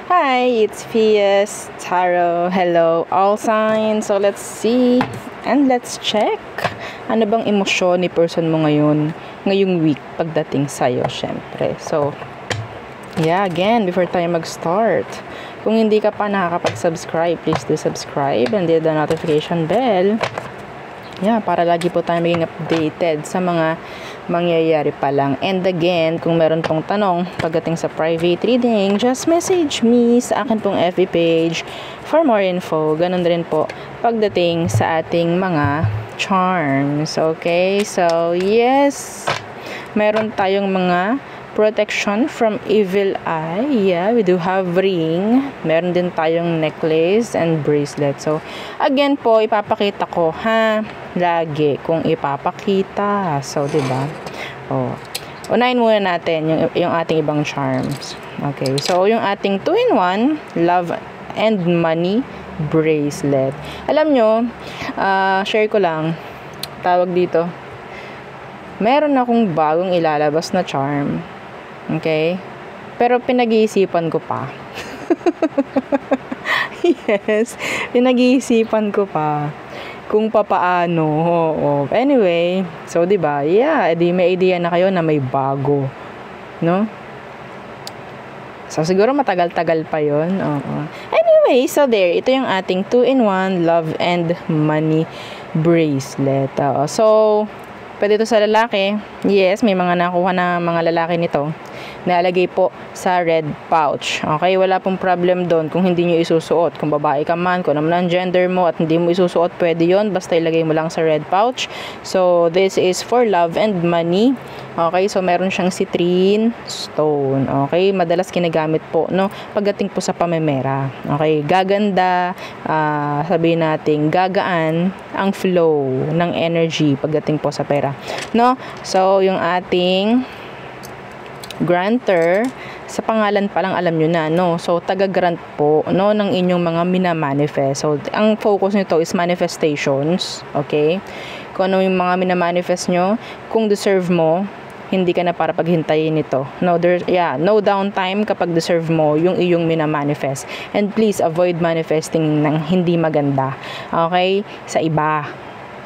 Hi, it's Fias Tarot. Hello, all signs. So let's see and let's check. Ano bang emosyon ni person mo ngayong week pagdating sa'yo, syempre. So, yeah, again, before tayo mag-start, kung hindi ka pa nakakapag-subscribe, please do subscribe and hit the notification bell. Yeah, para lagi po tayo maging updated sa mga mangyayari pa lang. And again, kung meron pong tanong pagdating sa private reading, just message me sa akin pong FB page for more info. Ganun rin po pagdating sa ating mga charms. Okay? So, yes, meron tayong mga protection from evil eye. Yeah, we do have ring. Meron din tayong necklace and bracelet. So, again po, ipapakita ko, lagi kung ipapakita. So, diba? Oh. Unahin muna natin yung ating ibang charms. Okay. So, yung ating 2-in-1, love and money bracelet. Alam nyo, share ko lang, tawag dito, meron akong bagong ilalabas na charm. Okay? Pero pinag-iisipan ko pa. Yes, pinag-iisipan ko pa kung papaano. Oo. Anyway, so 'di ba? Yeah, edi may idea na kayo na may bago, no? So siguro matagal-tagal pa 'yon. Oo. Anyway, so there, ito yung ating 2-in-1 love and money bracelet. So pwede ito sa lalaki. Yes, may mga nakuha na mga lalaki nito. Nalagay po sa red pouch. Okay, wala pong problem doon kung hindi nyo isusuot. Kung babae ka man, kung naman ang gender mo at hindi mo isusuot, pwede yon. Basta ilagay mo lang sa red pouch. So, this is for love and money. Okay, so meron siyang citrine stone. Okay, madalas ginagamit po, no? Pagdating po sa pamemera. Okay, gaganda, sabihin natin, gagaan ang flow ng energy pagdating po sa pera. No? So, yung ating granter, sa pangalan pa lang alam nyo na, no? So, taga-grant po, no, ng inyong mga minamanifest. So, ang focus nito is manifestations, okay? Kung ano yung mga minamanifest nyo, kung deserve mo, hindi ka na para paghintayin nito. No downtime kapag deserve mo yung iyong minamanifest. And please, avoid manifesting ng hindi maganda, okay? Sa iba.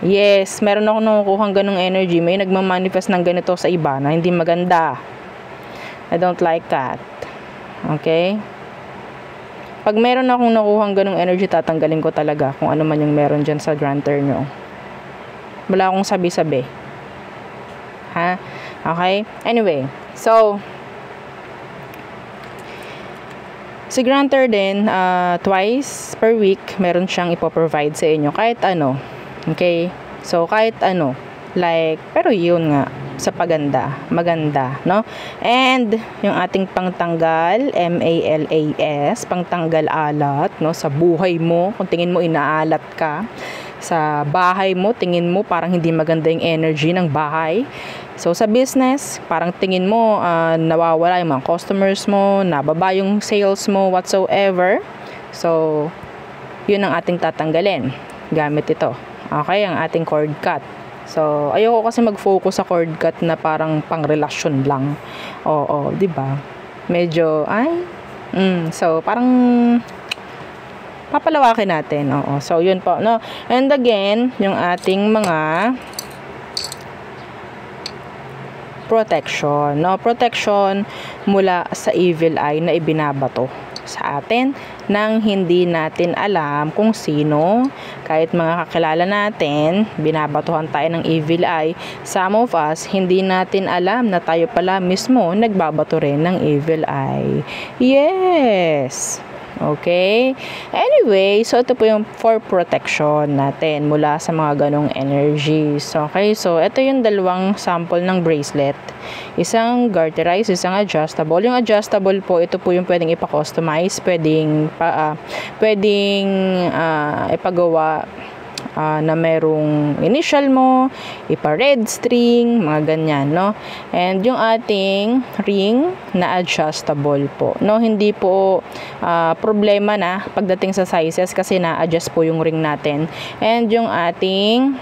Yes, meron ako nakukuhang ganong energy. May nagmamanifest ng ganito sa iba na hindi maganda. I don't like that. Okay? Pag meron akong nakuhang ganong energy, tatanggalin ko talaga kung ano man yung meron dyan sa granter nyo. Wala akong sabi-sabi. Ha? Okay? Anyway, so, si granter din, twice per week, meron siyang ipoprovide sa inyo. Kahit ano. Okay? So, kahit ano. Like, pero yun nga, sa maganda, no? And yung ating pangtanggal, MALAS, pangtanggal alat, no? Sa buhay mo, kung tingin mo inaalat ka, sa bahay mo, tingin mo parang hindi maganda yung energy ng bahay. So sa business, parang tingin mo nawawala yung mga customers mo, nababa yung sales mo, whatsoever. So, yun ang ating tatanggalin gamit ito. Okay, ang ating cord cut. So, ayoko kasi mag-focus sa cord cut na parang pang-relasyon lang. Oo, 'di ba? Medyo so parang papalawakin natin. Oo. So, 'yun po, no. And again, yung ating mga protection, no? Protection mula sa evil eye na ibinabato sa atin nang hindi natin alam kung sino. Kahit mga kakilala natin, binabatuhan tayo ng evil eye. Some of us, hindi natin alam na tayo pala mismo nagbabato rin ng evil eye. Yes! Okay? Anyway, so ito po yung for protection natin mula sa mga ganong energies. Okay? So, ito yung dalawang sample ng bracelet. Isang garterized, isang adjustable. Yung adjustable po, ito po yung pwedeng ipa-customize, pwedeng ipagawa na merong initial mo, ipa-red string, mga ganyan, no? And yung ating ring na adjustable po, no? Hindi po problema na pagdating sa sizes kasi na-adjust po yung ring natin. And yung ating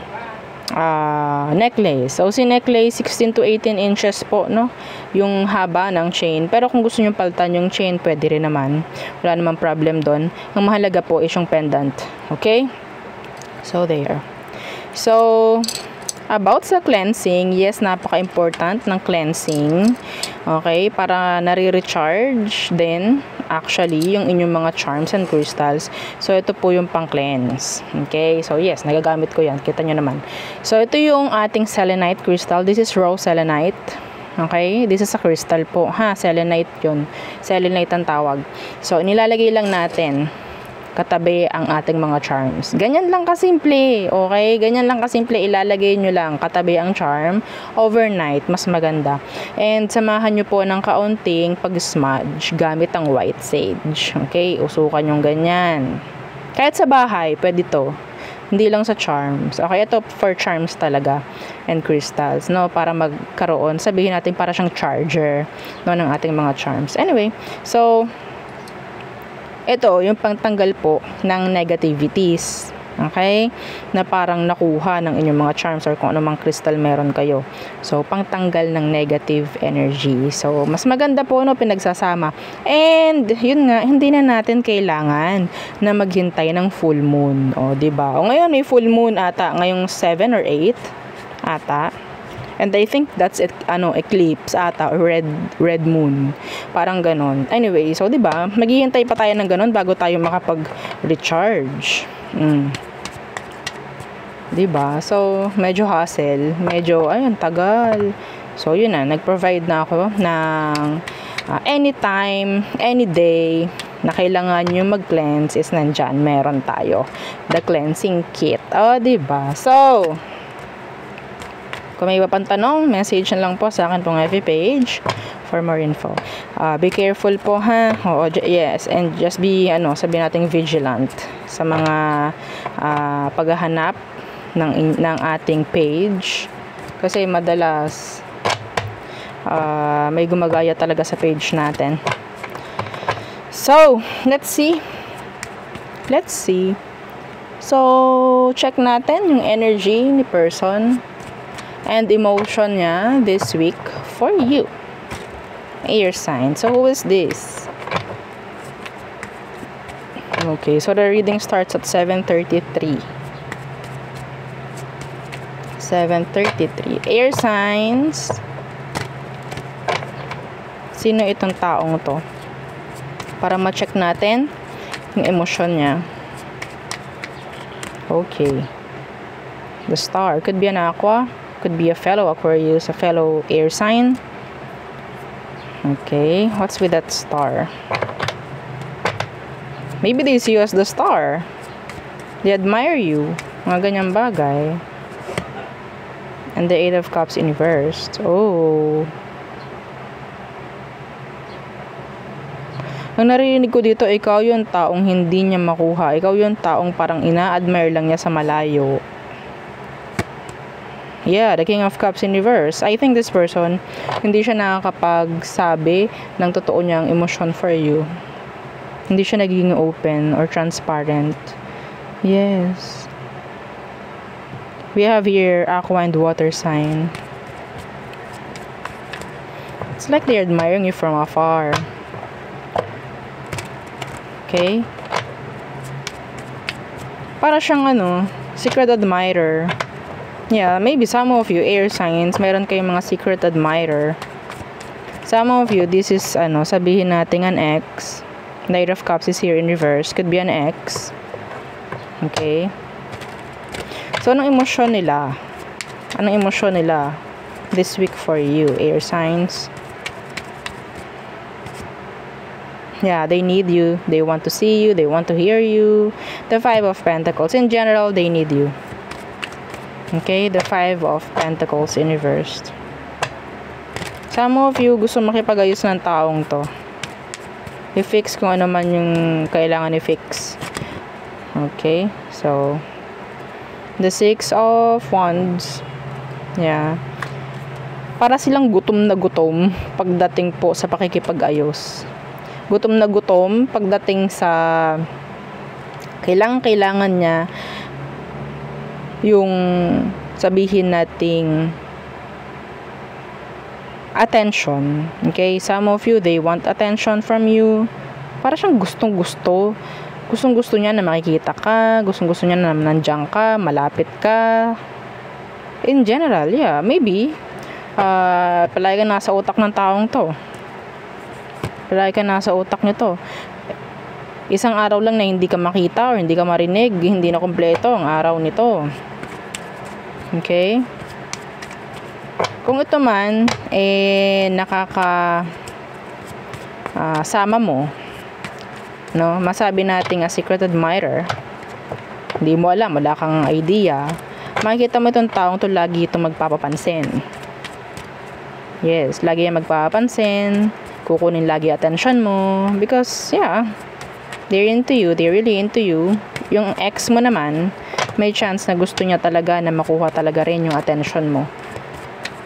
necklace. So, si necklace, 16 to 18 inches po, no? Yung haba ng chain. Pero kung gusto nyo palitan yung chain, pwede rin naman. Wala namang problem doon. Ang mahalaga po is yung pendant. Okay? So, there. So, about sa cleansing, yes, napaka-important ng cleansing. Okay? Para nare-recharge din actually yung inyong mga charms and crystals. So, ito po yung pang-cleanse. Okay? So, yes, nagagamit ko yan. Kita nyo naman. So, ito yung ating selenite crystal. This is raw selenite. Okay? This is a crystal po. Selenite yun. Selenite ang tawag. So, nilalagay lang natin katabi ang ating mga charms. Ganyan lang kasimple. Okay? Ganyan lang kasimple. Ilalagay nyo lang katabi ang charm overnight. Mas maganda. And samahan nyo po ng kaunting pag-smudge gamit ang white sage. Okay? Usukan yung ganyan. Kahit sa bahay, pwede to. Hindi lang sa charms. Okay? Ito for charms talaga. And crystals. No? Para magkaroon. Sabihin natin para siyang charger. No? Ng ating mga charms. Anyway. So, ito, yung pangtanggal po ng negativities. Okay? Na parang nakuha ng inyong mga charms or kung anumang crystal meron kayo. So, pangtanggal ng negative energy. So, mas maganda po, no, pinagsasama. And, yun nga, hindi na natin kailangan na maghintay ng full moon. O, diba? O, ngayon, may full moon ata. Ngayong 7 or 8 ata. And I think that's eclipse ata, or red moon. Parang ganon. Anyway, so 'di ba? Maghihintay pa tayo ng ganon bago tayo makapag-recharge. 'Di ba? So, medyo hassle, medyo tagal. So, yun na, nag-provide na ako ng anytime, any day na kailangan nyo mag-cleanse is nandyan, meron tayo. The cleansing kit. O, 'di ba? So, kung may iba pang tanong, message na lang po sa akin pong FB page for more info. Be careful po, ha? Oo, yes, and just be, sabihin natin vigilant sa mga paghahanap ng ating page. Kasi madalas may gumagaya talaga sa page natin. So, let's see. So, check natin yung energy ni person and emotion niya this week for you. Air sign. So, who is this? Okay, so the reading starts at 7:33. 7:33. Air signs. Sino itong taong to? Para ma-check natin yung emosyon niya. Okay. The star. Could be an aqua. Could be a fellow Aquarius, a fellow air sign. Okay, what's with that star? Maybe they see you as the star. They admire you. Mga ganyang bagay. And the Eight of Cups inversed. Oh. Ang narinig ko dito, ikaw yung taong hindi niya makuha. Ikaw yung taong parang ina-admire lang niya sa malayo. Yeah, the King of Cups in reverse. I think this person, hindi siya nakakapagsabi ng totoo niyang emosyon for you. Hindi siya nagiging open or transparent. Yes. We have here aqua and water sign. It's like they're admiring you from afar. Okay? Para siyang secret admirer. Yeah, maybe some of you, air signs, meron kayong mga secret admirer. Some of you, this is, sabihin natin an ex. Knight of Cups is here in reverse. Could be an ex. Okay. So, anong emosyon nila? Anong emosyon nila this week for you, air signs? Yeah, they need you. They want to see you. They want to hear you. The Five of Pentacles. In general, they need you. Okay, the Five of Pentacles in reversed. Some of you gusto makipag-ayos ng taong to. I-fix kung ano man yung kailangan i-fix. Okay, so the Six of Wands. Yeah. Para silang gutom na gutom pagdating po sa pakikipag-ayos. Gutom na gutom pagdating sa kailangan niya yung sabihin nating attention. Okay? Some of you, they want attention from you. Para siyang gustong-gusto. Gustong-gusto niya na makikita ka. Gustong-gusto niya na nandiyan ka, malapit ka. In general, yeah, maybe. Palagi ka nasa utak ng taong to. Palagi ka nasa utak nito. Isang araw lang na hindi ka makita or hindi ka marinig, hindi na kumpleto ang araw nito. Okay? Kung ito man, sama mo, no? Masabi nating a secret admirer. Hindi mo alam, wala kang idea. Makikita mo itong taong to lagi itong magpapapansin. Yes, lagi yan magpapapansin. Kukunin lagi attention mo. Because, yeah, they're into you. They're really into you. Yung ex mo naman, may chance na gusto niya talaga na makuha talaga rin yung attention mo.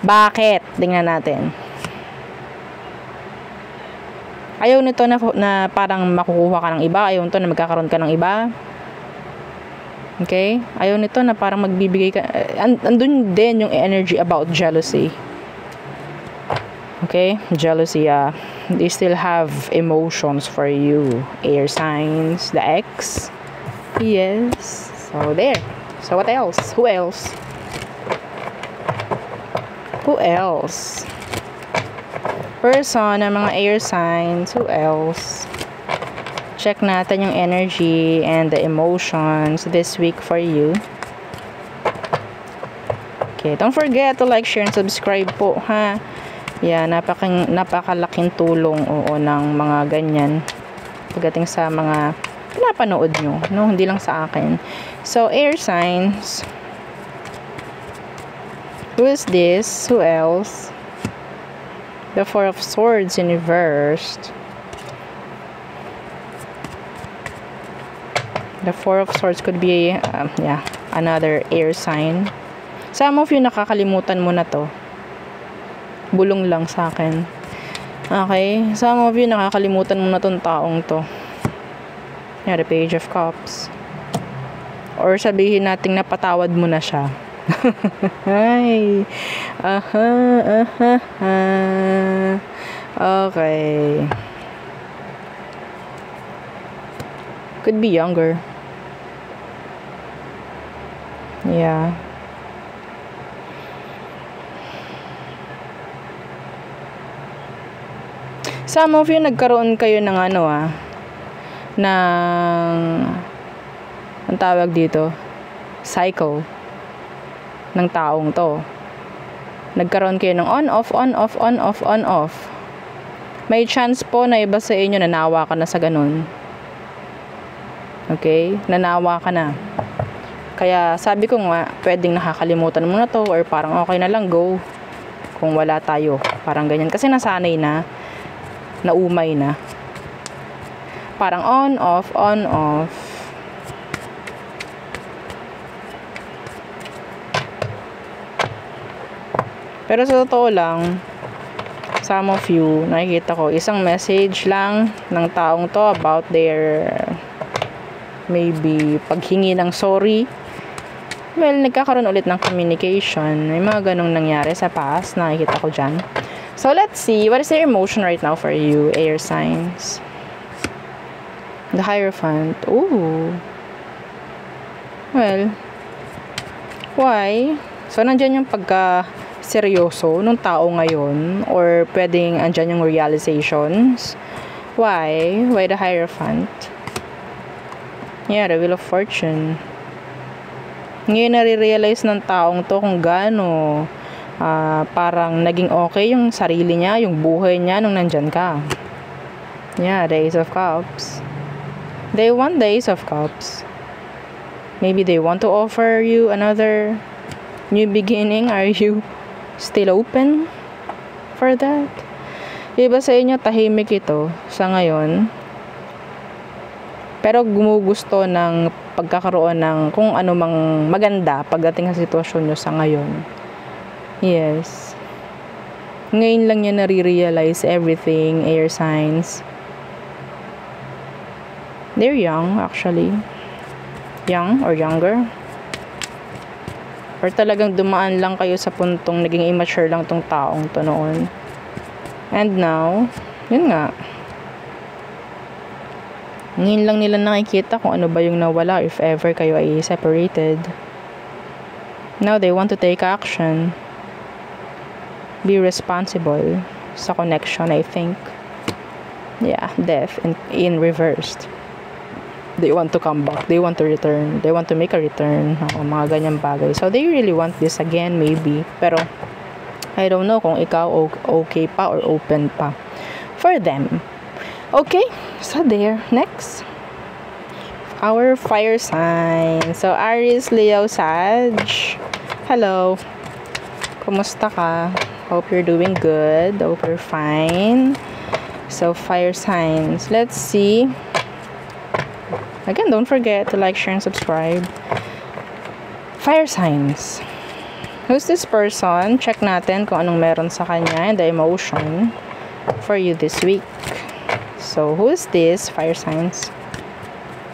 Bakit? Tingnan natin. Ayaw nito na parang makukuha ka ng iba. Ayaw nito na magkakaroon ka ng iba. Okay? Ayaw nito na parang magbibigay ka. Andun din yung energy about jealousy. Okay? Jealousy, they still have emotions for you. Air signs, the ex. Yes. So, there. So, what else? Who else? Who else? Person ng mga air signs. Who else? Check natin yung energy and the emotions this week for you. Okay, don't forget to like, share, and subscribe po, ha? Yeah, napakalaking tulong ng mga ganyan pagdating sa mga pinapanood nyo, no? Hindi lang sa akin. So, air signs. Who is this? Who else? The Four of Swords in reversed. The Four of Swords could be, another air sign. Some of you nakakalimutan mo na to. Bulong lang sa akin. Okay? Some of you nakakalimutan mo na tong taong to. Yeah, the Page of Cups. Or sabihin nating napatawad mo na siya. Ay. Okay. Could be younger. Yeah. Some of you nagkaroon kayo ng ang tawag dito, cycle ng taong to. Nagkaroon kayo ng on, off, on, off, on, off, on, off. May chance po na iba sa inyo nanawa ka na sa ganun. Okay? Nanawa ka na. Kaya sabi ko nga, pwedeng nakakalimutan mo na to or parang okay na lang, go. Kung wala tayo. Parang ganyan. Kasi nasanay na. Naumay na. Parang on, off, on, off. Pero sa totoo lang, some of you, nakikita ko, isang message lang ng taong to about their maybe paghingi ng sorry. Well, nagkakaroon ulit ng communication. May mga ganong nangyari sa past, nakikita ko dyan. So, let's see. What is their emotion right now for you, air signs? The Hierophant. Ooh. Well, why? So, nandyan yung seryoso nung tao ngayon, or pwedeng andyan yung realizations. Why? Why the Hierophant? Yeah, the Wheel of Fortune. Ngayon nare-realize ng taong to kung gaano parang naging okay yung sarili niya, yung buhay niya nung nandyan ka. Yeah, the Ace of Cups. They want the Ace of Cups. Maybe they want to offer you another new beginning. Are you still open for that? Iba sa inyo, tahimik ito sa ngayon. Pero gumugusto ng pagkakaroon ng kung ano mang maganda pagdating sa sitwasyon nyo sa ngayon. Yes. Ngayon lang niya nare-realize everything, air signs. They're young, actually. Young or younger. Or talagang dumaan lang kayo sa puntong naging immature lang tong taong to noon. And now, yun nga. Ngayon lang nila nakikita kung ano ba yung nawala if ever kayo ay separated. Now they want to take action. Be responsible sa connection, I think. Yeah, death in reversed. They want to come back. They want to return. They want to make a return. Mga ganyang bagay. So they really want this again, maybe. Pero I don't know kung ikaw okay pa or open pa for them. Okay, so there. Next. Our fire sign. So, Aries, Leo, Sag. Hello. Kumusta ka? Hope you're doing good. Hope you're fine. So, fire signs. Let's see. Again, don't forget to like, share, and subscribe. Fire signs. Who's this person? Check natin kung anong meron sa kanya and the emotion for you this week. So, who is this? Fire signs.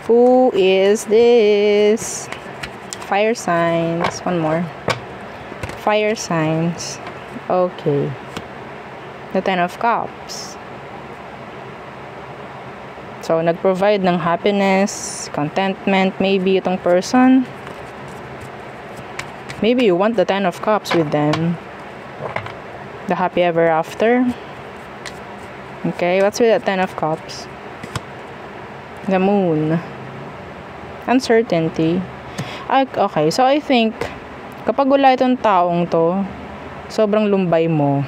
Who is this? Fire signs. One more. Fire signs. Okay. The Ten of Cups. So, nag-provide ng happiness, contentment, maybe itong person. Maybe you want the Ten of Cups with them. The happy ever after. Okay, what's with the Ten of Cups? The Moon. Uncertainty. Okay, so I think kapag wala itong taong to, sobrang lumbay mo.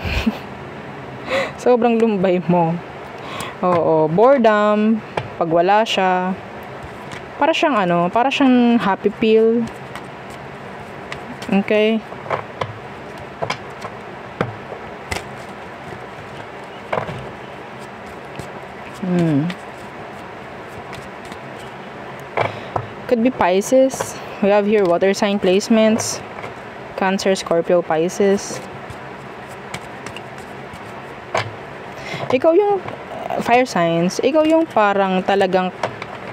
Sobrang lumbay mo. Oo, boredom. Pag wala siya, para siyang happy pill. Okay. Could be Pisces. We have here water sign placements. Cancer, Scorpio, Pisces. Ikaw yung fire signs. Ikaw yung parang talagang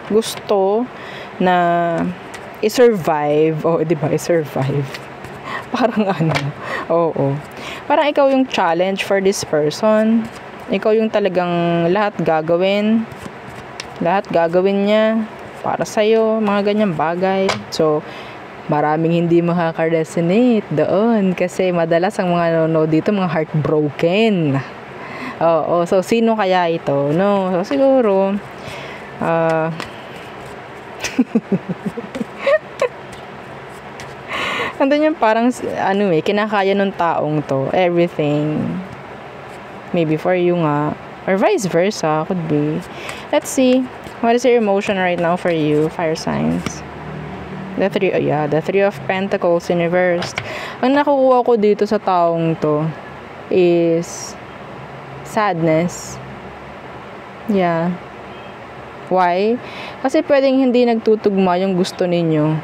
gusto na i-survive. Oh, di ba? I-survive. Parang Oo. Parang ikaw yung challenge for this person. Ikaw yung talagang lahat gagawin. Lahat gagawin niya para sa'yo, mga ganyang bagay. So, maraming hindi makaka-resonate doon kasi madalas ang mga nanonood dito, mga heartbroken. Oo, so sino kaya ito? No, so siguro, andun yung parang, kinakaya ng taong to, everything. Maybe for you nga, or vice versa, could be. Let's see. What is your emotion right now for you, fire signs? The Three of Pentacles in reverse. Ang nakukuha ko dito sa taong to is sadness. Yeah. Why? Kasi pwedeng hindi nagtutugma yung gusto ninyo.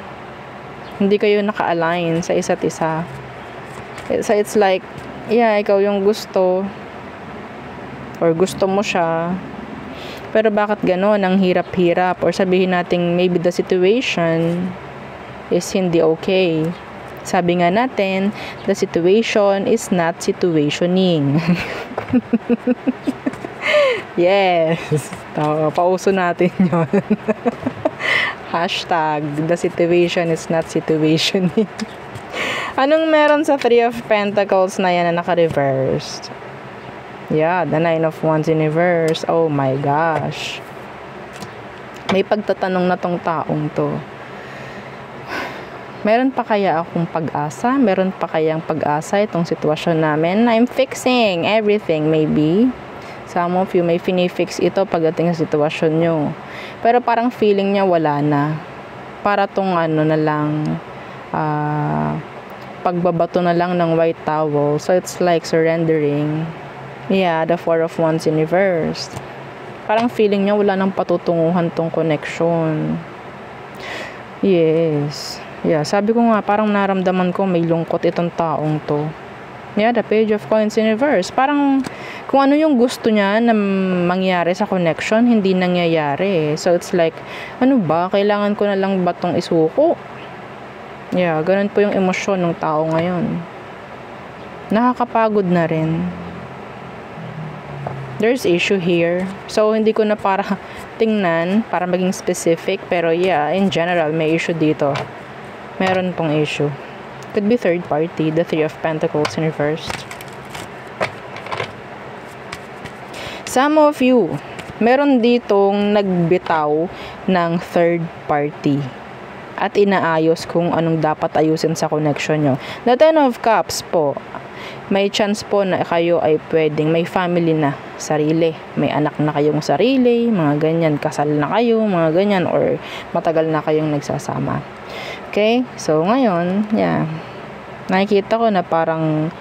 Hindi kayo naka-align sa isa't isa. So it's like, ikaw yung gusto or gusto mo siya. Pero bakit gano'n? Ang hirap-hirap. Or sabihin natin, maybe the situation is hindi okay. Sabi nga natin, the situation is not situationing. Yes. Pauso natin yun. Hashtag, the situation is not situationing. Anong meron sa Three of Pentacles na yan na naka-reversed? Yeah, the Nine of Wands in reverse. Oh my gosh. May pagtatanong na tong taong to. Meron pa kaya akong pag-asa? Meron pa kayang pag-asa itong sitwasyon namin? I'm fixing everything, maybe. Some of you may finifix ito pagdating sa sitwasyon nyo. Pero parang feeling niya wala na. Para tong na lang, pagbabato na lang ng white towel. So it's like surrendering. Yeah, the Four of Wands in reverse. Parang feeling niya wala nang patutunguhan tong connection. Yes. Yeah, sabi ko nga, parang naramdaman ko may lungkot itong taong to. Yeah, the Page of Coins in reverse. Parang kung ano yung gusto niya na mangyari sa connection, hindi nangyayari. So it's like, ano ba? Kailangan ko na lang ba tong isuko? Yeah, ganun po yung emosyon ng tao ngayon. Nakakapagod na rin. There's issue here. So, hindi ko na para tingnan, para maging specific. Pero yeah, in general, may issue dito. Meron pong issue. Could be third party, the Three of Pentacles in reversed. Some of you, meron ditong nagbitaw ng third party at inaayos kung anong dapat ayusin sa connection nyo. The Ten of Cups po, may chance po na kayo ay pwedeng may family na, sarili. May anak na kayong sarili, mga ganyan, kasal na kayo, mga ganyan, or matagal na kayong nagsasama. Okay? So, ngayon, yeah, nakikita ko na parang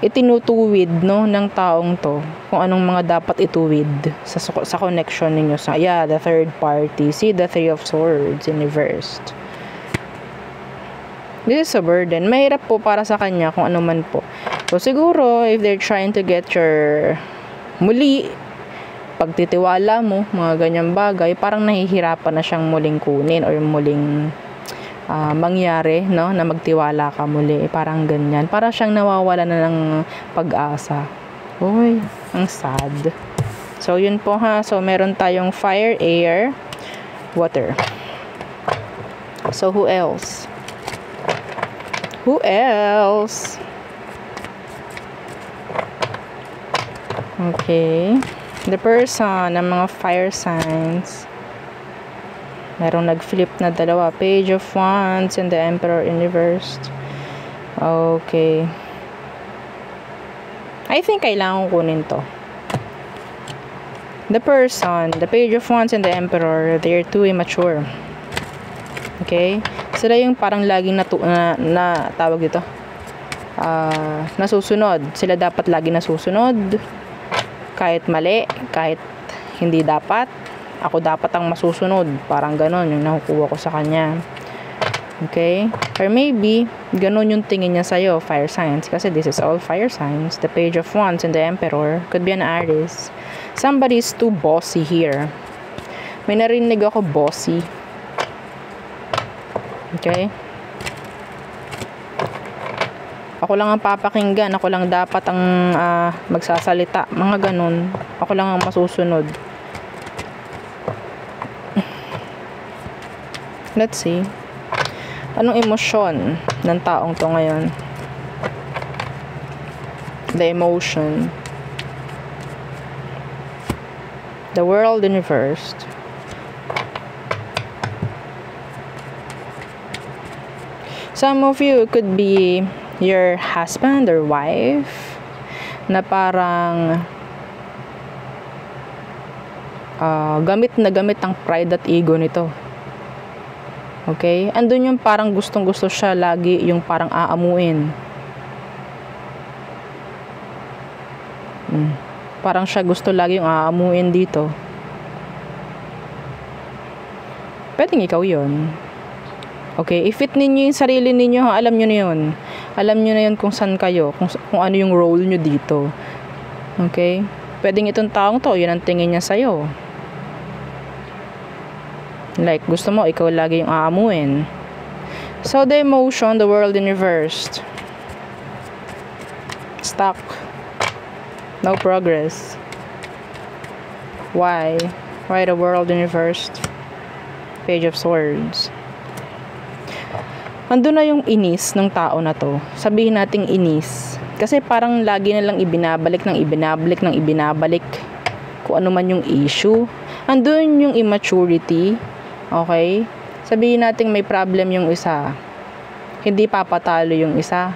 itinutuwid, no, ng taong to kung anong mga dapat ituwid sa connection ninyo sa, yeah, the third party. See the Three of Swords in reversed. This is a burden. Mahirap po para sa kanya kung ano man po. So, siguro, if they're trying to get your muli, pagtitiwala mo, mga ganyang bagay, parang nahihirapan na siyang muling kunin or muling mangyari, no, na magtiwala ka muli. Parang ganyan. Para siyang nawawala na ng pag-asa. Uy, ang sad. So, yun po ha. So, meron tayong fire, air, water. So, who else? Who else? Okay. The person ng mga fire signs. Merong nag-flip na dalawa. Page of Wands and the Emperor in reversed. Okay. I think kailangan kunin to. The person, the Page of Wands and the Emperor, they're too immature. Okay? Sila yung parang laging na tawag dito. Nasusunod. Sila dapat lagi nasusunod. Kahit mali, kahit hindi dapat. Ako dapat ang masusunod. Parang ganon yung nakukuha ko sa kanya. Okay? Or maybe, ganon yung tingin niya sa'yo, fire signs. Kasi this is all fire signs. The Page of Wands and the Emperor. Could be an Aries. Somebody is too bossy here. May narinig ako bossy. Okay? Ako lang ang papakinggan. Ako lang dapat ang magsasalita. Mga ganun. Ako lang ang masusunod. Let's see. Anong emosyon ng taong to ngayon? The emotion. The World in reversed. Some of you could be your husband or wife na parang gamit na gamit ang pride at ego nito. Okay? Andun yung parang gustong-gusto siya lagi yung parang aamuin. Parang siya gusto lagi yung aamuin dito. Pwedeng ikaw yun. Okay, i-fit ninyo yung sarili ninyo, alam nyo na yun. Alam nyo na yun kung saan kayo, kung ano yung role nyo dito. Okay? Pwedeng itong taong to, yun ang tingin niya sa'yo. Like, gusto mo, ikaw lagi yung aamuin. So, the emotion, the World in reversed. Stuck. No progress. Why? Why the World in reversed? Page of Swords. Andun na yung inis ng tao na to. Sabihin nating inis. Kasi parang lagi na lang ibinabalik kung ano man yung issue. Andun yung immaturity. Okay? Sabihin nating may problem yung isa. Hindi papatalo yung isa.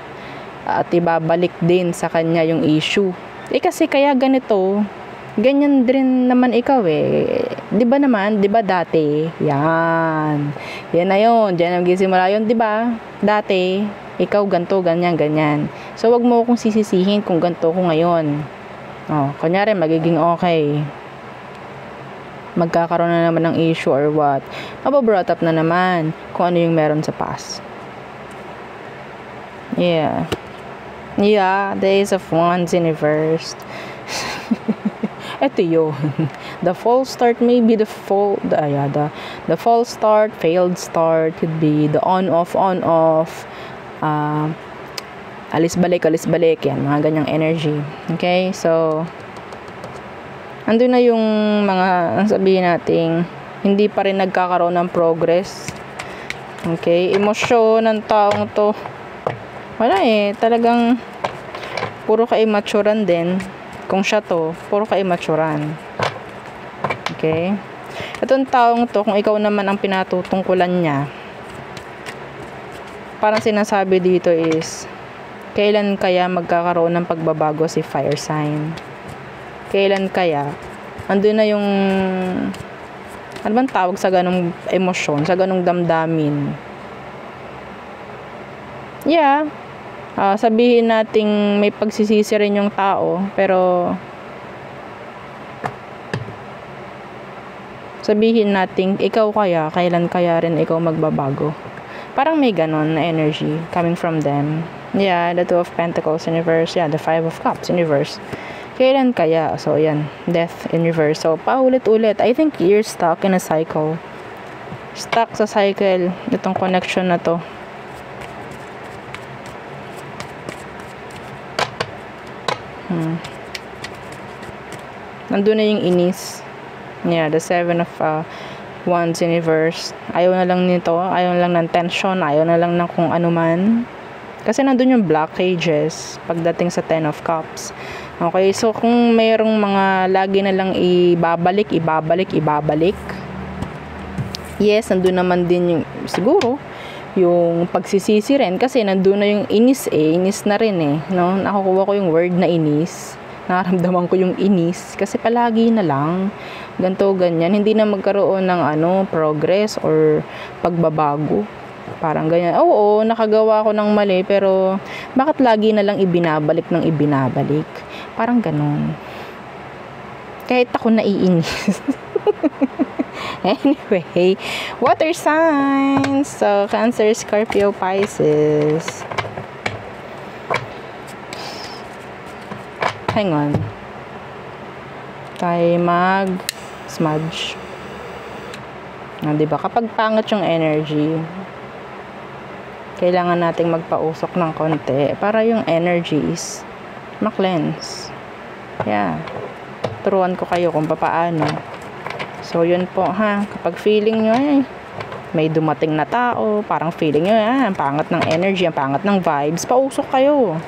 At ibabalik din sa kanya yung issue. Kasi kaya ganito, ganyan din naman ikaw eh. Di ba dati? Yan. Yan na yun. Diyan ang gisimula yun, di ba? Dati, ikaw ganto, ganyan, ganyan. So, wag mo akong sisisihin kung ganto ko ngayon. Kunyari, magiging okay. Magkakaroon na naman ng issue or what. Mababrought up na naman kung ano yung meron sa past. Yeah. Yeah, the Ace of Wands in reversed. Ito yun. The false start, maybe the false start, failed start, could be the on-off, alis-balik, yan, mga ganyang energy. Okay, so, andun na yung mga, ang sabihin natin, hindi pa rin nagkakaroon ng progress. Okay, emosyon ng taong to, wala talagang, puro ka-immaturan din. Kung siya to, puro ka-immaturan. Okay? Itong taong to, kung ikaw naman ang pinatutungkulan niya, parang sinasabi dito is, kailan kaya magkakaroon ng pagbabago si fire sign? Kailan kaya? Andun na yung, ano bang tawag sa ganong emosyon, sa ganong damdamin? Yeah. Sabihin nating may pagsisisi rin yung tao, pero sabihin nating ikaw kaya, kailan kaya rin ikaw magbabago? Parang may ganon na energy coming from them. Yeah, the Two of Pentacles in reverse. Yeah, the Five of Cups in reverse. Kailan kaya? So, yan. Death in reverse. So, paulit-ulit. I think you're stuck in a cycle. Stuck sa cycle. Itong connection na to. Nandun na yung inis. Yeah, the Seven of Wands in reverse. Ayaw na lang nito. Ayaw na lang ng tension. Ayaw na lang ng kung ano man. Kasi nandun yung blockages pagdating sa Ten of Cups. Okay, so kung mayroong mga lagi na lang ibabalik. Yes, nandun naman din yung siguro yung pagsisisi rin kasi nandun na yung inis inis na rin no? Nakukuha ko yung word na inis, nararamdaman ko yung inis kasi palagi na lang ganto ganyan, hindi na magkaroon ng progress or pagbabago, parang ganyan. Oo, nakagawa ko ng mali pero bakit lagi na lang ibinabalik, parang ganon, kahit ako naiinis. Anyway, water signs. So, Cancer, Scorpio, Pisces. Hang on. Tayo mag-smudge. Diba? Kapag pangat yung energy, kailangan nating magpausok ng konti para yung energies ma-cleanse. Yeah. Turuan ko kayo kung paano. So, yun po ha. Kapag feeling nyo may dumating na tao, parang feeling nyo ang pangat ng energy, ang pangat ng vibes, pausok kayo.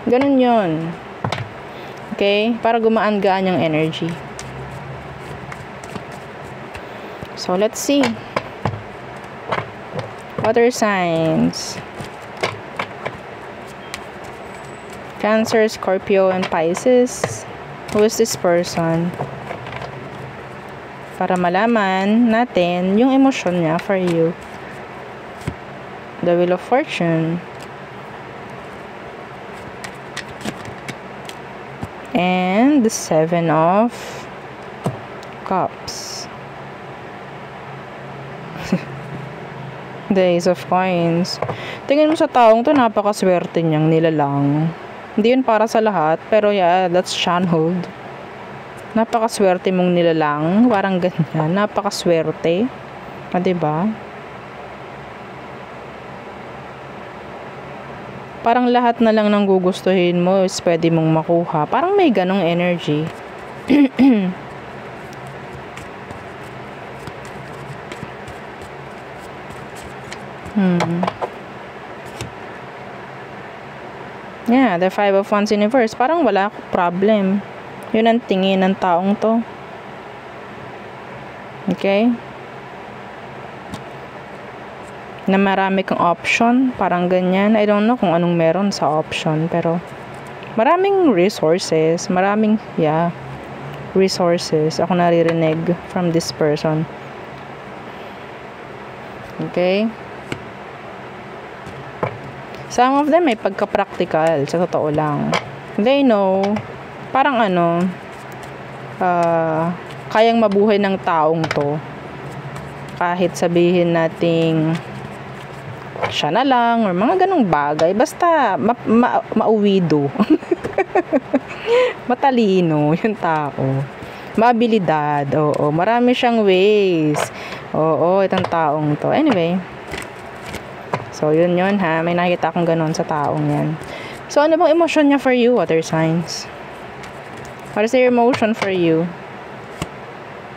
Ganun yun. Okay? Para gumaan-gaan yung energy. So, let's see. Water signs. Cancer, Scorpio, and Pisces. Who is this person? Para malaman natin yung emosyon niya for you. The Wheel of Fortune. And the Seven of Cups. The Ace of Coins. Tingin mo sa taong to, napakaswerte niyang nilalang. Hindi yun para sa lahat, pero yeah, that's channeled. Napakaswerte mong nilalang, parang ganyan. Napakaswerte. Diba? Parang lahat na lang ng gugustuhin mo is pwede mong makuha. Parang may ganong energy. Yeah, the Five of Wands in reverse. Parang wala akong problem. Yun ang tingin ng taong to. Okay? Na marami kang option. Parang ganyan. I don't know kung anong meron sa option. Pero, maraming resources. Maraming, resources. Ako naririnig from this person. Okay? Some of them may pagka-practical. Sa totoo lang. They know, parang kayang mabuhay ng taong to kahit sabihin nating siya na lang or mga ganong bagay, basta mauwido. Matalino yung tao. Maabilidad. Oo, marami siyang ways. Oo, itong taong to. Anyway. So, yun ha. May nakita akong ganun sa taong yan. So, ano bang emotion niya for you, water signs? What is their emotion for you?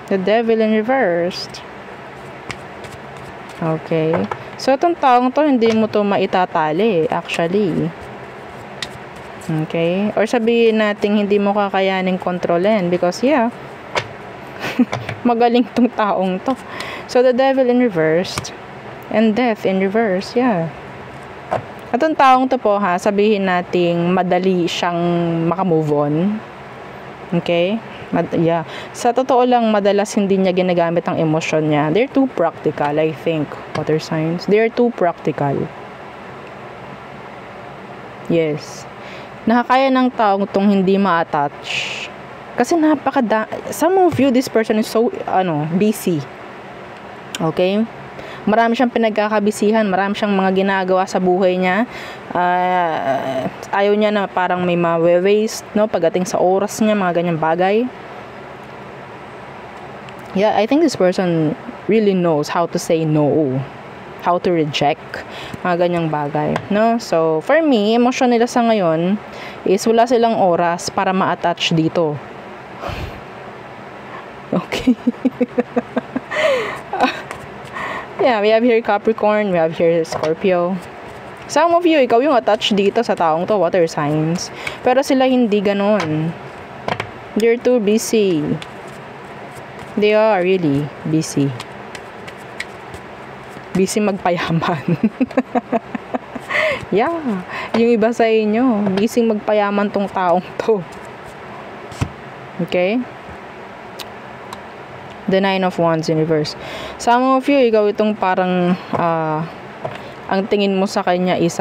The devil in reversed. Okay. So, itong taong to, hindi mo to maitatali, actually. Okay? Or sabihin natin, hindi mo kakayaning kontrolin because, yeah, magaling tong taong to. So, the devil in reversed and death in reverse, yeah. Itong taong to po, ha, sabihin nating madali siyang makamove on. Okay? Yeah. Sa totoo lang, madalas hindi niya ginagamit ang emosyon niya. They're too practical, I think, water signs. They're too practical. Yes. Nakakaya ng taong tong hindi ma-attach. Kasi some of you, this person is so, busy. Okay? Marami siyang pinagkakabisihan, marami siyang mga ginagawa sa buhay niya. Ayaw niya na parang may ma-waste, no? Pagdating sa oras niya, mga ganyang bagay. Yeah, I think this person really knows how to say no, how to reject, mga ganyang bagay, no? So, for me, emosyon nila sa ngayon is wala silang oras para ma-attach dito. Okay. Yeah, we have here Capricorn, we have here Scorpio. Some of you, ikaw yung attached dito sa taong to, water signs. Pero sila hindi ganon. They're too busy. They are really busy. Busy magpayaman. Yeah, yung iba sa inyo, busy magpayaman tong taong to. Okay? The Nine of Wands in reverse. Some of you, ikaw itong parang ang tingin mo sa kanya is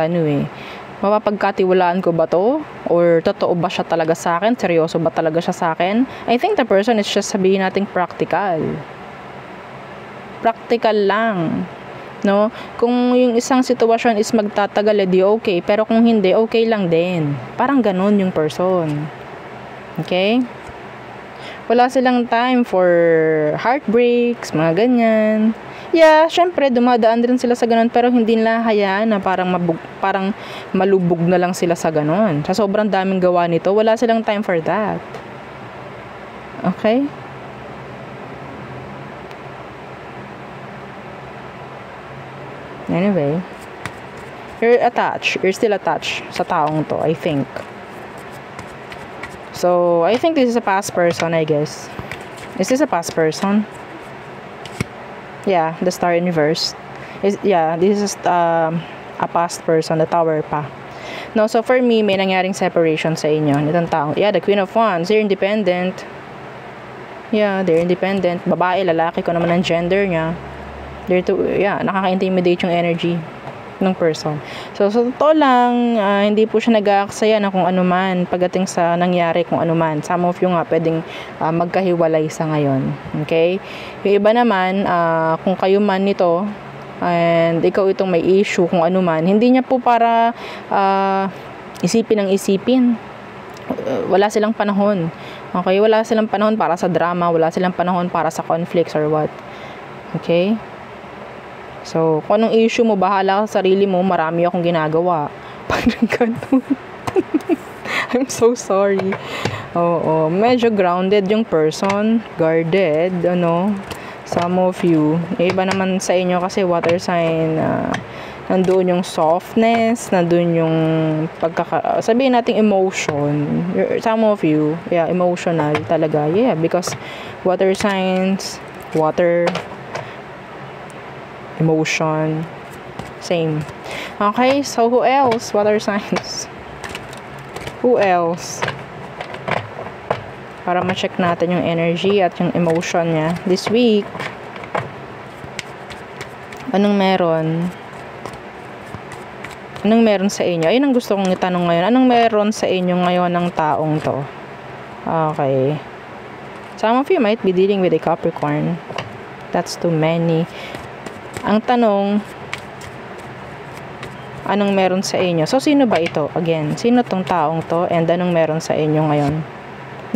mapapagkatiwalaan ko ba to? Or totoo ba siya talaga sa akin? Seryoso ba talaga siya sa akin? I think the person is just, sabihin natin, practical. Practical lang. No? Kung yung isang sitwasyon is magtatagal, edi okay. Pero kung hindi, okay lang din. Parang ganun yung person. Okay? Wala silang time for heartbreaks, mga ganyan. Yeah, syempre, dumadaan din sila sa ganun, pero hindi nila hayaan na parang malubog na lang sila sa ganun. Sa sobrang daming gawa nito, wala silang time for that. Okay? Anyway, you're attached. You're still attached sa taong to, I think. So, I think this is a past person, I guess. Is this a past person? Yeah, the star in reverse. This is a past person, the tower pa. No, so for me, may nangyaring separation sa inyo. Itong taong, yeah, the Queen of Wands, they're independent. Yeah, they're independent. Babae, lalaki, kung naman ang gender niya. Nakaka-intimidate yung energy ng person. So, sa totoo lang, hindi po siya nag-aaksaya na kung ano man pagdating sa nangyari kung ano man. Some of you nga pwedeng magkahiwalay sa ngayon. Okay? Yung iba naman, kung kayo man nito, and ikaw itong may issue kung ano man, hindi niya po para isipin ang isipin. Wala silang panahon. Okay? Wala silang panahon para sa drama, wala silang panahon para sa conflicts or what. Okay? So, kung anong issue mo, bahala ka sa sarili mo, marami akong ginagawa. Parang ganun. I'm so sorry. Oo, medyo grounded yung person, guarded, some of you. Iba naman sa inyo kasi water sign, nandoon yung softness, nandoon yung sabihin natin emotion. Some of you, yeah, emotional talaga. Yeah, because water signs, water, emotion, same. Okay, so who else? Water signs. Who else? Para ma-check natin yung energy at yung emotion niya this week. Anong meron? Anong meron sa inyo? Ayun ang gusto kong itanong ngayon. Anong meron sa inyo ngayon ng taong to? Okay. Some of you might be dealing with a Capricorn. That's too many. Ang tanong, anong meron sa inyo? So, sino ba ito? Again, sino tong taong to? And anong meron sa inyo ngayon?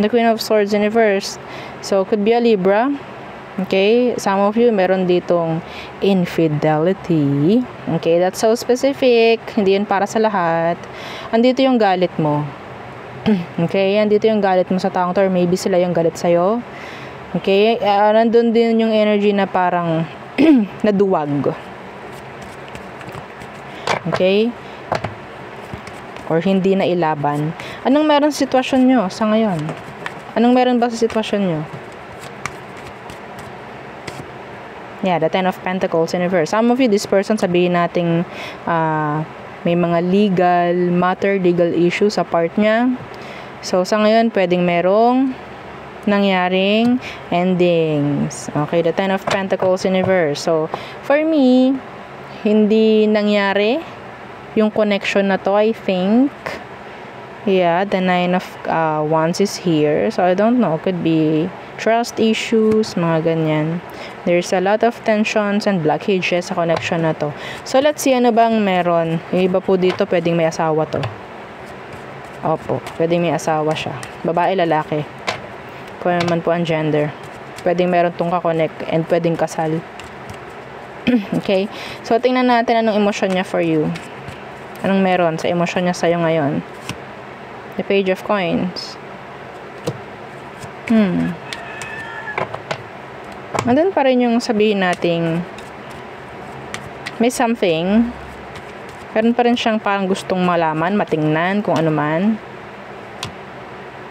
The Queen of Swords in reverse. So, could be a Libra. Okay? Some of you, meron ditong infidelity. Okay? That's so specific. Hindi yun para sa lahat. Andito yung galit mo. Okay? Andito yung galit mo sa taong to, or maybe sila yung galit sa'yo. Okay? Nandun din yung energy na parang naduwag. Okay? Or hindi na ilaban. Anong meron sa sitwasyon nyo sa ngayon? Anong meron ba sa sitwasyon nyo? Yeah, the Ten of Pentacles in reverse. Some of you, this person, sabihin nating may mga legal matter, legal issue sa part niya. So, sa ngayon, pwedeng merong nangyaring endings. Okay, the Ten of Pentacles in reverse. So, for me, hindi nangyari yung connection na to, I think. Yeah, the Nine of Wands is here. So, I don't know. Could be trust issues, mga ganyan. There's a lot of tensions and blockages sa connection na to. So, let's see ano bang meron. Yung iba po dito, pwedeng may asawa to. Opo, pwedeng may asawa siya. Babae, lalaki. Kung naman po ang gender. Pwedeng meron tong kakonect and pwedeng kasal. Okay? So, tingnan natin anong emosyon niya for you. Anong meron sa emosyon niya sa'yo ngayon. The Page of Coins. Andun pa rin yung sabihin nating may something. Meron pa rin siyang parang gustong malaman, matingnan, kung ano man.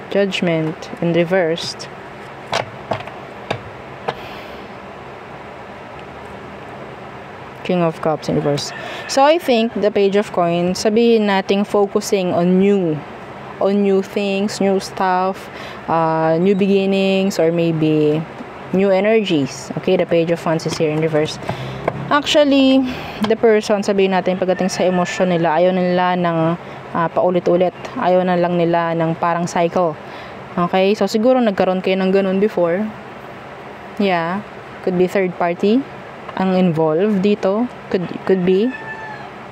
Judgment in reversed. King of Cups in reverse. So, I think the Page of Coins, sabihin nating focusing on new things, new stuff, new beginnings, or maybe new energies. Okay, the Page of Wands is here in reverse. Actually, the person, sabihin natin pagdating sa emosyon nila, ayaw nila ng paulit-ulit. Ayaw na lang nila ng parang cycle. Okay, so siguro nagkaroon kayo ng ganun before. Yeah, could be third party ang involved dito. Could be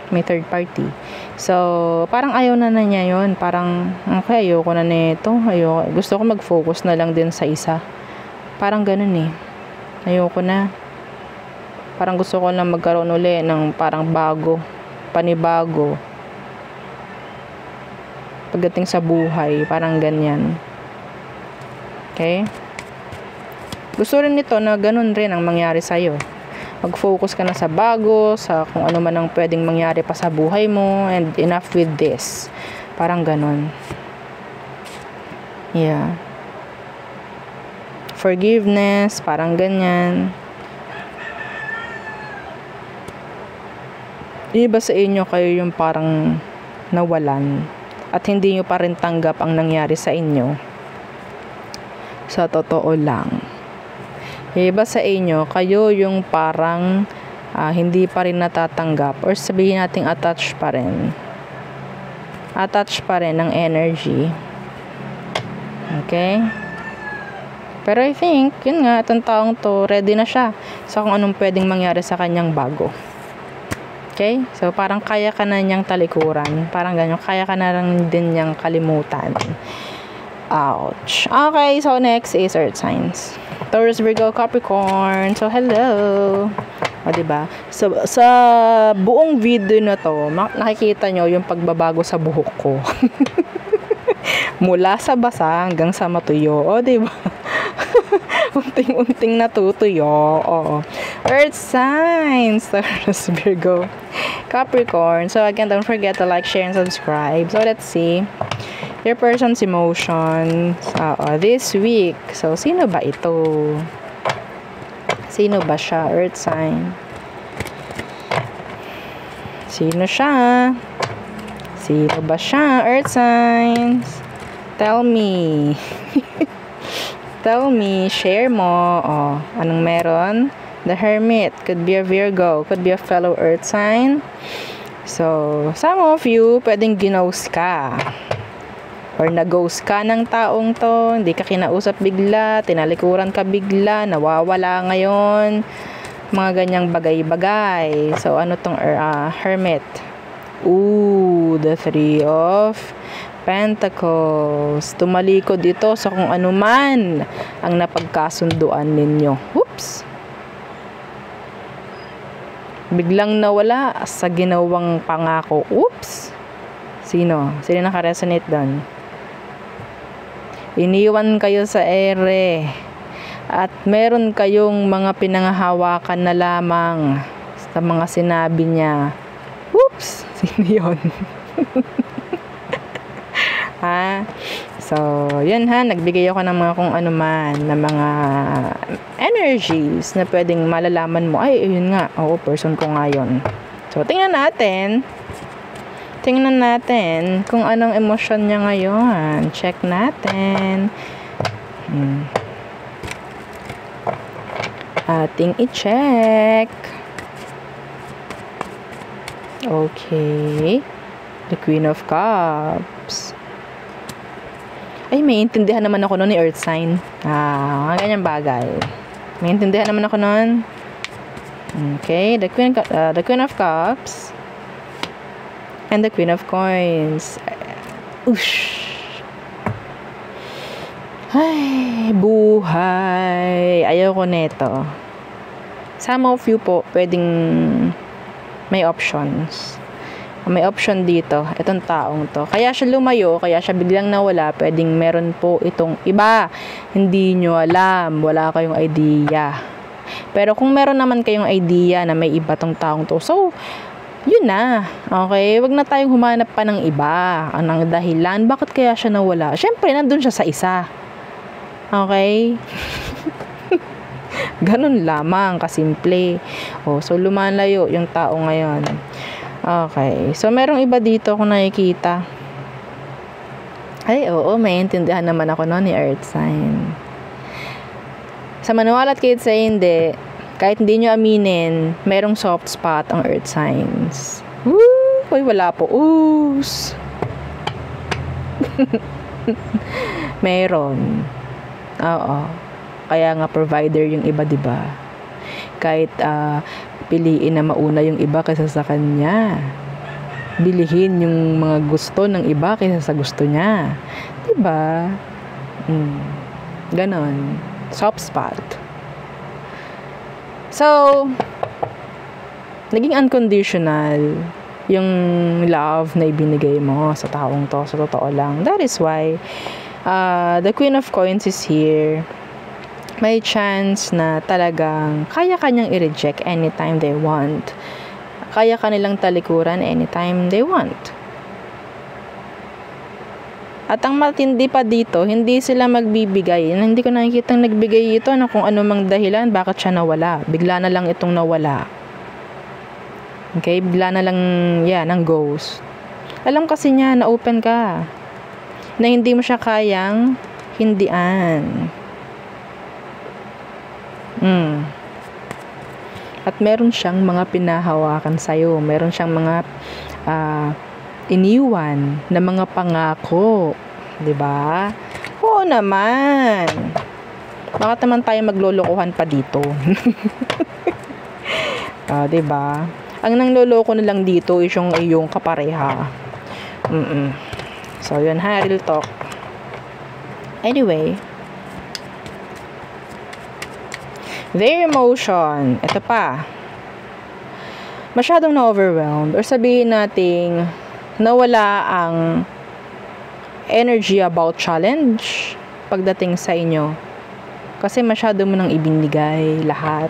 may third party. So, parang ayaw na niya yun. Parang, okay, ayoko na nito. Gusto ko mag-focus na lang din sa isa. Parang ganun eh. Ayoko na. Parang gusto ko lang magkaroon uli ng parang panibago. Pagdating sa buhay, parang ganyan. Okay? Gusto rin nito na ganun rin ang mangyari sa'yo. Mag-focus ka na sa bago, sa kung ano man ang pwedeng mangyari pa sa buhay mo, and enough with this. Parang ganun. Yeah. Forgiveness, parang ganyan. Iba sa inyo, kayo yung parang nawalan at hindi nyo pa rin tanggap ang nangyari sa inyo. Sa totoo lang. Iba sa inyo, kayo yung parang hindi pa rin natatanggap, or sabihin natin attached pa rin. Attached pa rin ng energy. Okay? Pero I think, yun nga, itong taong to, ready na siya sa kung anong pwedeng mangyari sa kanyang bago. Okay? So, parang kaya ka na niyang talikuran. Parang ganyan, kaya ka na lang din niyang kalimutan. Ouch. Okay, so next is Earth signs. Taurus, Virgo, Capricorn. So, hello. O, diba? So, sa buong video na to, nakikita nyo yung pagbabago sa buhok ko. Mula sa basa hanggang sa matuyo. O, diba? Unting-unting natutuyo. O. Earth signs. Taurus, Virgo, Capricorn. So, again, don't forget to like, share, and subscribe. So, let's see your person's emotions this week. So, sino ba ito? Sino ba siya? Earth sign. Sino siya? Sino ba siya? Earth signs. Tell me. Tell me. Share mo. Anong meron? The Hermit. Could be a Virgo. Could be a fellow Earth sign. So, some of you, pwedeng ginost ka. Or nag-ghost ka ng taong to, hindi ka kinausap bigla, tinalikuran ka bigla, nawawala ngayon, mga ganyang bagay-bagay. So, ano tong Hermit? Ooh, the Three of Pentacles. Tumalikod ito sa kung ano man ang napagkasunduan ninyo. Oops! Biglang nawala sa ginawang pangako. Oops! Sino? Sino nakaresonate doon? Iniwan kayo sa ere. At meron kayong mga pinanghahawakan na lamang sa mga sinabi niya. Oops! Sino yun? Ha? So, yun ha, nagbigay ako ng mga kung ano man, na mga energies na pwedeng malalaman mo. Ay, yun nga. Oo, person ko nga yun. So, tingnan natin. Tingnan natin kung anong emosyon niya ngayon. Check natin. Ating i-check. Okay. The Queen of Cups. Ay, may intindihan naman ako noon ni Earth Sign. Mga ganyang bagay. May intindihan naman ako noon. Okay, the Queen of Cups. And the Queen of Coins. Ush. Ay, buhay. Ayoko neto. Some of you po, pwedeng may options. May option dito, itong taong to. Kaya siya lumayo, kaya siya biglang nawala, pwedeng meron po itong iba. Hindi nyo alam, wala kayong idea. Pero kung meron naman kayong idea na may iba tong taong to, so, yun na. Okay? Wag na tayong humanap pa ng iba. Anong dahilan? Bakit kaya siya nawala? Siyempre, nandun siya sa isa. Okay? Ganun lamang, kasimple. So, lumalayo yung tao ngayon. Okay. So, merong iba dito kung nakikita. Ay, oo, may intindihan naman ako noon ni Earth Sign. Sa maniwala at kahit sa hindi, kahit hindi nyo aminin, merong soft spot ang Earth Signs. Woo! Uy, wala po. Oos! Meron. Oo. Kaya nga provider yung iba, diba? Kahit, piliin na mauna yung iba kaysa sa kanya. Bilihin yung mga gusto ng iba kaysa sa gusto niya. Diba? Ganon. Soft spot. So, naging unconditional yung love na ibinigay mo sa taong to. Sa totoo lang. That is why the Queen of Coins is here. May chance na talagang kaya kanyang i-reject anytime they want. Kaya kanilang talikuran anytime they want. At ang matindi pa dito, hindi sila magbibigay. Hindi ko nakikita nagbigay ito na kung ano mang dahilan, bakit siya nawala. Bigla na lang itong nawala. Okay? Bigla na lang, ang ghost. Alam kasi niya na open ka. Na hindi mo siya kayang hindian. At meron siyang mga pinahawakan sa'yo. Meron siyang mga iniwan na mga pangako. Diba? Oo naman. Bakit naman tayo maglolokohan pa dito? Diba? Ang nangloloko na lang dito is yung iyong kapareha. So, yun ha. Real talk. Anyway, their emotion, ito pa, masyadong na-overwhelmed or sabihin nating nawala ang energy about challenge pagdating sa inyo. Kasi masyado mo nang ibinigay lahat.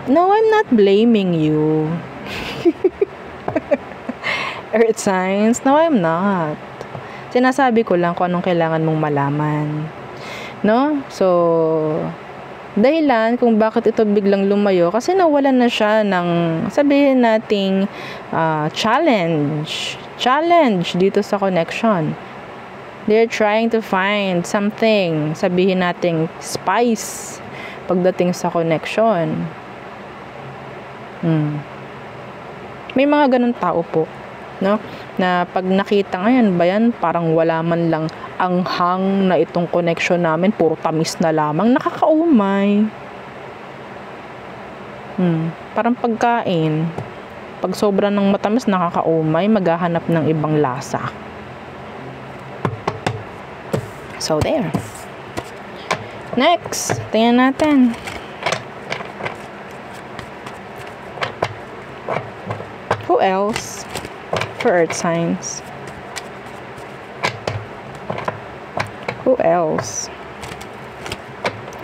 No, I'm not blaming you. Earth signs, no, I'm not. Sinasabi ko lang kung anong kailangan mong malaman. No? So, dahilan kung bakit ito biglang lumayo kasi nawalan na siya ng sabihin nating challenge dito sa connection. They're trying to find something, sabihin nating spice pagdating sa connection. May mga ganun tao po, no? Na pag nakita ngayon ba yan, parang wala man lang anghang na itong connection namin, puro tamis na lamang, nakakaumay. Parang pagkain, pag sobra ng matamis, nakakaumay, maghahanap ng ibang lasa. So, there. Next, tingnan natin. Who else for earth signs? Who else?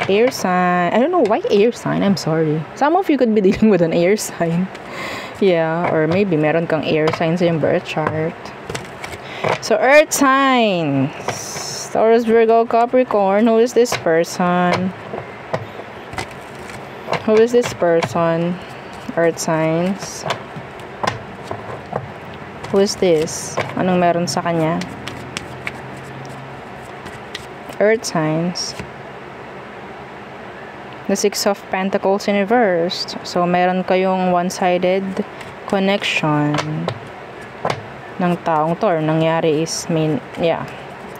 Air sign. I don't know why air sign. I'm sorry. Some of you could be dealing with an air sign. Yeah, or maybe meron kang air sign sa yung birth chart. So, earth signs. Taurus, Virgo, Capricorn. Who is this person? Who is this person? Earth signs. Who is this? Anong meron sa kanya? Earth signs. The Six of Pentacles in reverse. So, meron kayong one-sided connection ng taong to. Or nangyari is,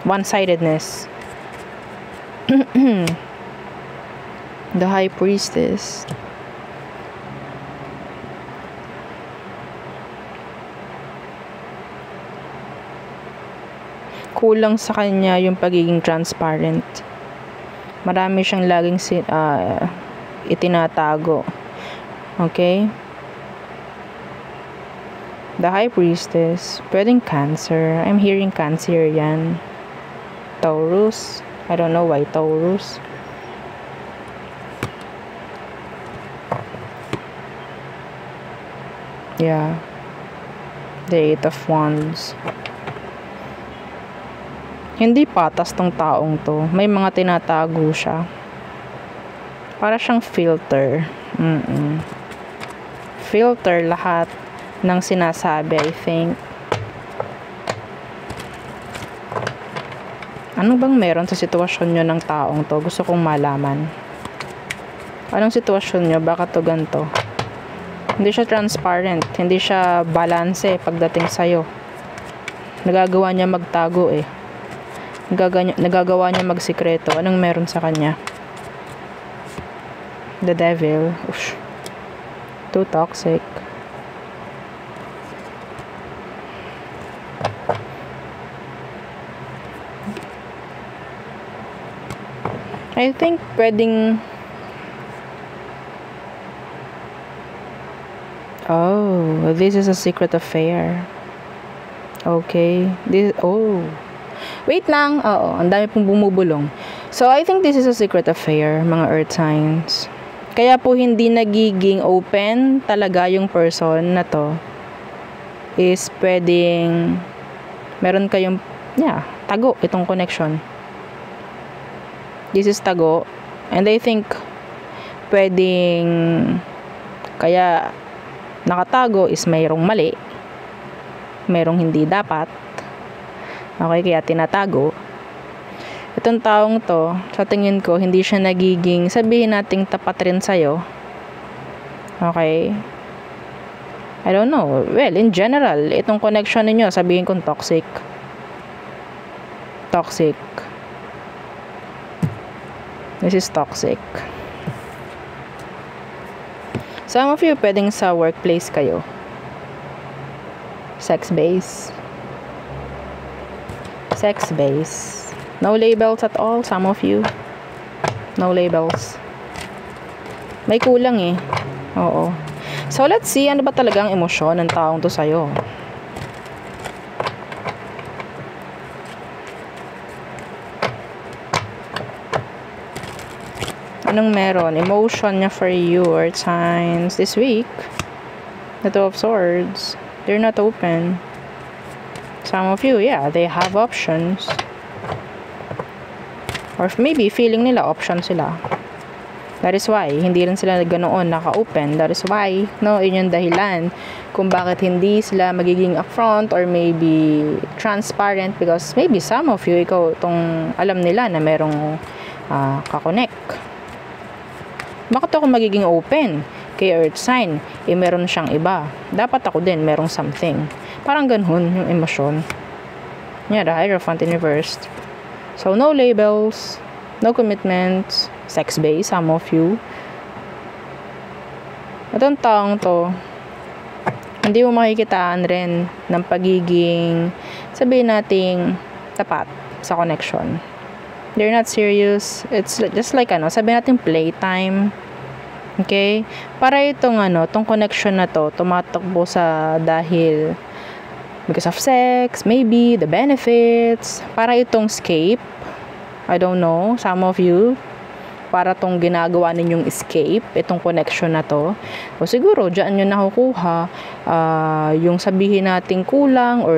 one-sidedness. The High Priestess. Kulang sa kanya yung pagiging transparent. Marami siyang laging itinatago. Okay? The High Priestess. Pwedeng Cancer. I'm hearing Cancer yan. Taurus. I don't know why Taurus. Yeah. The Eight of Wands. Hindi patas tong taong to. May mga tinatago siya. Para siyang filter. Filter lahat ng sinasabi, I think. Ano bang meron sa sitwasyon nyo ng taong to? Gusto kong malaman. Anong sitwasyon nyo? Baka to ganito? Hindi siya transparent. Hindi siya balanse pagdating sa'yo. Nagagawa niya magtago eh. Nagagawa niya magsikreto. Anong meron sa kanya? The Devil. Ush. Too toxic. I think pwedeng... Oh, this is a secret affair. Okay. Wait lang. Oo, ang dami pong bumubulong. So, I think this is a secret affair, mga earth signs. Kaya po hindi nagiging open talaga yung person na to. Is pwedeng meron kayong, tago itong connection. This is tago. And I think pwedeng kaya nakatago is mayroong mali. Mayroong hindi dapat. Okay, kaya tinatago. Itong taong to, sa tingin ko, hindi siya nagiging, sabihin nating tapat rin sa'yo. Okay? I don't know. Well, in general, itong connection ninyo, sabihin kong toxic. Toxic. This is toxic. Some of you, pwedeng sa workplace kayo. Sex-based. Sex-based. No labels at all, some of you. No labels. May kulang eh. Oo. So, let's see, ano ba talagang emosyon ng taong to sa'yo? Anong meron? Emotion niya for you, earth signs, this week. The Two of Swords. They're not open. Some of you, they have options. Or maybe feeling nila option sila. That is why hindi rin sila ganoon naka-open. That is why, yun yung dahilan kung bakit hindi sila magiging upfront or maybe transparent, because maybe some of you, ikaw itong alam nila na merong kakonect. Bakit ako magiging open kay earth sign? Meron siyang iba. Dapat ako din merong something. Parang ganun yung emosyon. The Hierophant in reversed. So, no labels, no commitments, sex-based, some of you. Itong taong to, hindi mo makikitaan rin ng pagiging, sabihin nating, tapat sa connection. They're not serious. It's just like sabi natin playtime. Okay? Para itong tong connection na to, tumatakbo sa dahil because of sex, maybe, the benefits, para itong escape. I don't know, some of you, para tong ginagawa ninyong escape, itong connection na to. O siguro, dyan nyo nakukuha yung sabihin nating kulang or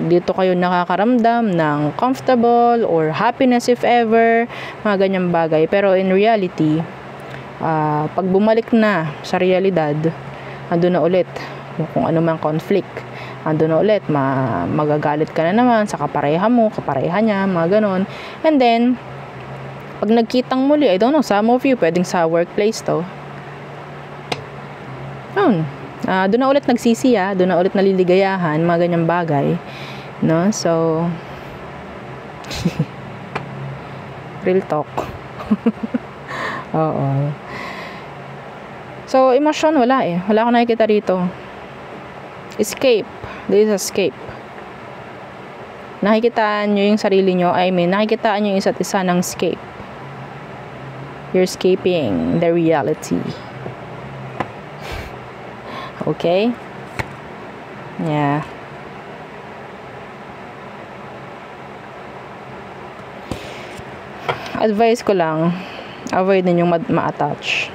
dito kayo nakakaramdam ng comfortable or happiness if ever, mga ganyang bagay. Pero in reality, pag bumalik na sa realidad, ando na ulit kung ano mang conflict. Ando na ulit, magagalit ka na naman sa kapareha mo, kapareha niya, mga ganon. And then, pag nagkitang muli, I don't know, some of you, pwedeng sa workplace to. Doon na ulit nagsisiya, doon na ulit naliligayahan, mga ganyang bagay. No? So, real talk. Oo. So, emotion, wala eh. Wala akong nakikita rito. Escape. This is escape. Nakikitaan nyo yung sarili nyo. I mean, nakikitaan nyo yung isa't isa ng escape. You're escaping the reality. Okay? Yeah. Advice ko lang, avoid ninyong ma-attach.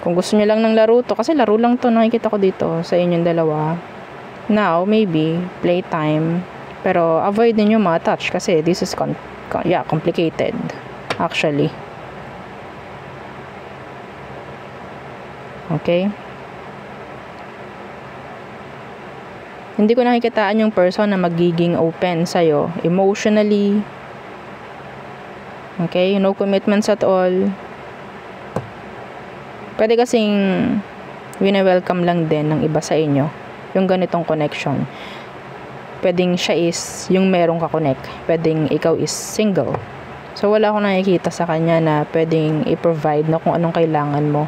Kung gusto nyo lang ng laro to, kasi laro lang to, nakikita ko dito sa inyong dalawa. Now, maybe, playtime. Pero, avoid ninyo ma-attach kasi this is complicated. Actually. Okay? Hindi ko nakikitaan yung person na magiging open sa'yo. Emotionally. Okay? No commitments at all. Pwede kasing wina-welcome lang din ng iba sa inyo yung ganitong connection. Pwedeng siya is yung merong ka-connect. Pwedeng ikaw is single. So, wala akong nakikita sa kanya na pwedeng i-provide na kung anong kailangan mo.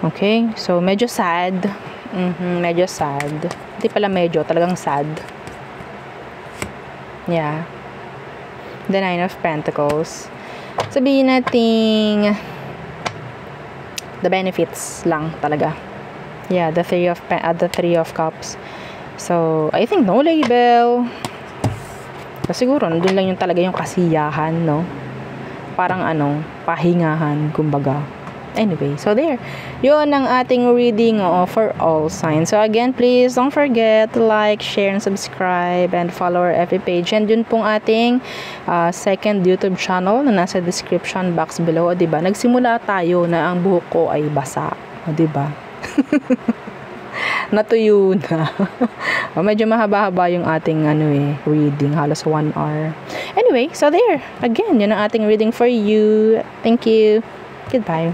Okay? So, medyo sad. Medyo sad. Hindi pala medyo, talagang sad. Yeah. The Nine of Pentacles. Sabihin nating the benefits lang talaga. Yeah, the Three of Cups. So, I think no label. So, siguro, nandun lang yung talaga yung kasiyahan, no? Parang pahingahan, kumbaga. Anyway, so there. Yun ang ating reading for all signs. So, again, please don't forget to like, share, and subscribe, and follow our FB page. And yun pong ating second YouTube channel na nasa description box below. O, diba? Nagsimula tayo na ang buhok ko ay basa. O, diba? Natuyo na. Medyo mahaba-haba yung ating reading. Halos 1 hour. Anyway, so there. Again, yun ang ating reading for you. Thank you. Goodbye.